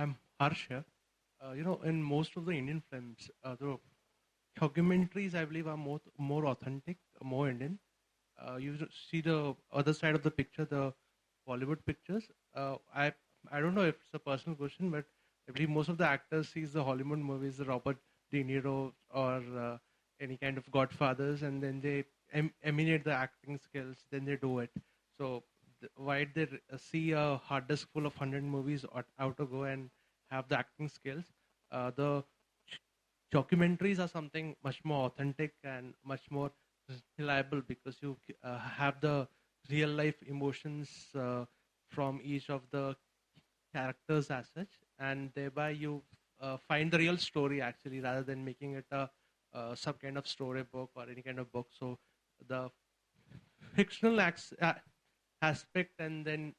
I'm Harsh here. In most of the Indian films, the documentaries, I believe, are more authentic, more Indian. You see the other side of the picture, the Bollywood pictures. I don't know if it's a personal question, but I believe most of the actors sees the Hollywood movies, the Robert De Niro or any kind of Godfathers, and then they emanate the acting skills. Then they do it. So why they see a hard disk full of 100 movies out to go and have the acting skills? The documentaries are something much more authentic and much more reliable because you have the real life emotions from each of the characters as such, and thereby you find the real story actually rather than making it some kind of storybook or any kind of book. So the fictional aspect and then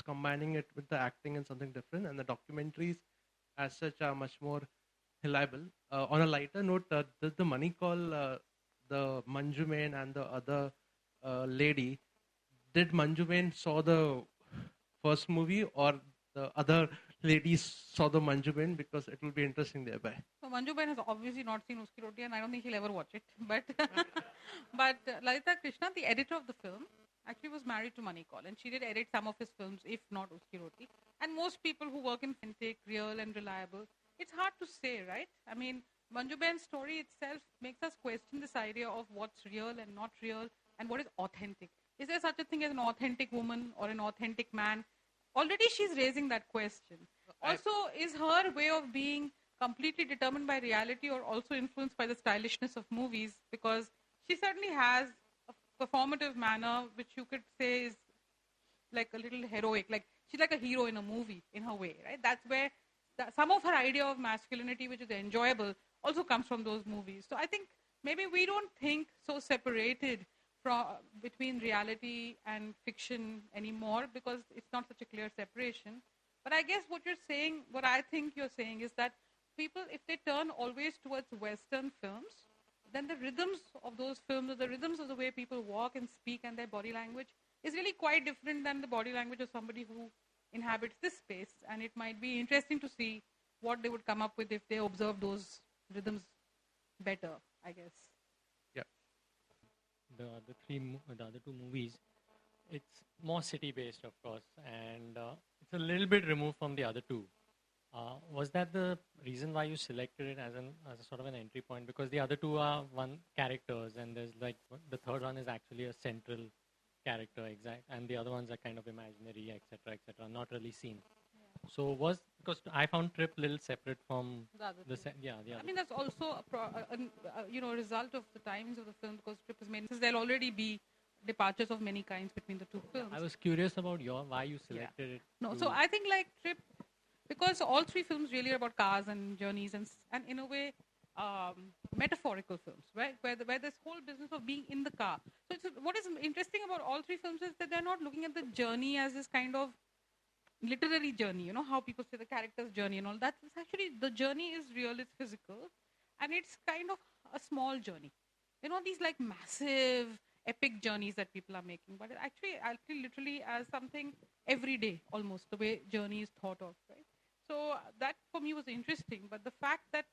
combining it with the acting and something different, and the documentaries as such are much more reliable. On a lighter note, did the Money Call, the Manju Main and the other lady, did Manju Main saw the first movie or the other ladies saw the Manju Main? Because it will be interesting thereby. So Manju Bain has obviously not seen Uski Roti, and I don't think he'll ever watch it. But Lalita Krishna, the editor of the film, actually was married to Manikal, and she did edit some of his films, if not Uski Roti. And most people who work in fintech, real and reliable, it's hard to say, right? I mean, Manju Bain's story itself makes us question this idea of what's real and not real, and what is authentic. Is there such a thing as an authentic woman or an authentic man? Already she's raising that question. Also, is her way of being completely determined by reality or also influenced by the stylishness of movies? Because she certainly has a performative manner which you could say is like a little heroic. Like she's like a hero in a movie in her way, right? That's where some of her idea of masculinity, which is enjoyable, also comes from those movies. So I think maybe we don't think so separated from between reality and fiction anymore because it's not such a clear separation. But I guess what you're saying, what I think you're saying is that people, if they turn always towards Western films, then the rhythms of those films, or the rhythms of the way people walk and speak and their body language is really quite different than the body language of somebody who inhabits this space. And it might be interesting to see what they would come up with if they observe those rhythms better, I guess. Yeah. The other two movies, it's more city based, of course, and it's a little bit removed from the other two. Was that the reason why you selected it as a sort of an entry point? Because the other two are one characters, and there's like the third one is actually a central character, exact, and the other ones are kind of imaginary, etc., not really seen. So because I found Trip a little separate from The other the two. the other. I mean, that's also a result of the timings of the film because Trip is made. Since there'll already be departures of many kinds between the two films. I was curious about why you selected it. No, so I think like Trip, because all three films really are about cars and journeys and in a way metaphorical films, right? Where this whole business of being in the car. So what is interesting about all three films is that they're not looking at the journey as this kind of literary journey, you know, how people say the character's journey and all that. It's actually, the journey is real, it's physical, and it's kind of a small journey. You know, these like massive, epic journeys that people are making, but it actually literally as something everyday, almost, the way journey is thought of, right? So that for me was interesting, but the fact that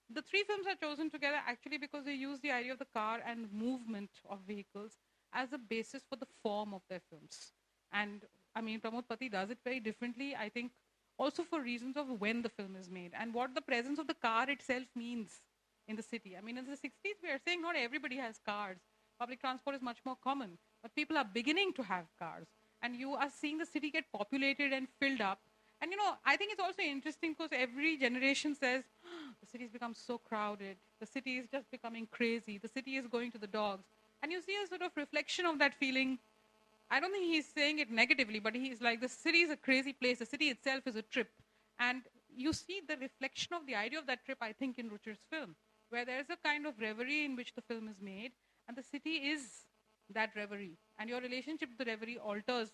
the three films are chosen together actually because they use the idea of the car and movement of vehicles as a basis for the form of their films. And I mean, Pramod Pati does it very differently, I think, also for reasons of when the film is made and what the presence of the car itself means in the city. I mean, in the 60s, we are saying not everybody has cars. Public transport is much more common, but people are beginning to have cars. And you are seeing the city get populated and filled up. And, you know, I think it's also interesting because every generation says, the city's become so crowded. The city is just becoming crazy. The city is going to the dogs. And you see a sort of reflection of that feeling. I don't think he's saying it negatively, but he's like, the city is a crazy place. The city itself is a trip. And you see the reflection of the idea of that trip, I think, in Ruchir's film, where there's a kind of reverie in which the film is made, and the city is that reverie. And your relationship to the reverie alters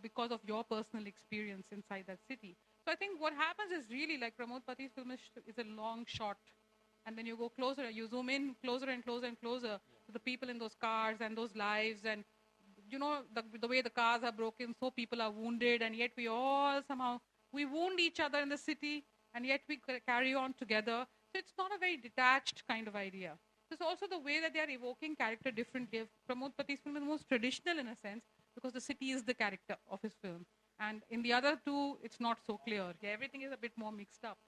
because of your personal experience inside that city. So I think what happens is really like Pramod Pati's film is a long shot. And then you go closer, you zoom in closer and closer and closer to the people in those cars and those lives. And, you know, the way the cars are broken, so people are wounded. And yet we all somehow, we wound each other in the city, and yet we carry on together. So it's not a very detached kind of idea. There's also the way that they are evoking character differently. Pramod Pati's film is most traditional in a sense because the city is the character of his film. And in the other two, it's not so clear. Yeah, everything is a bit more mixed up.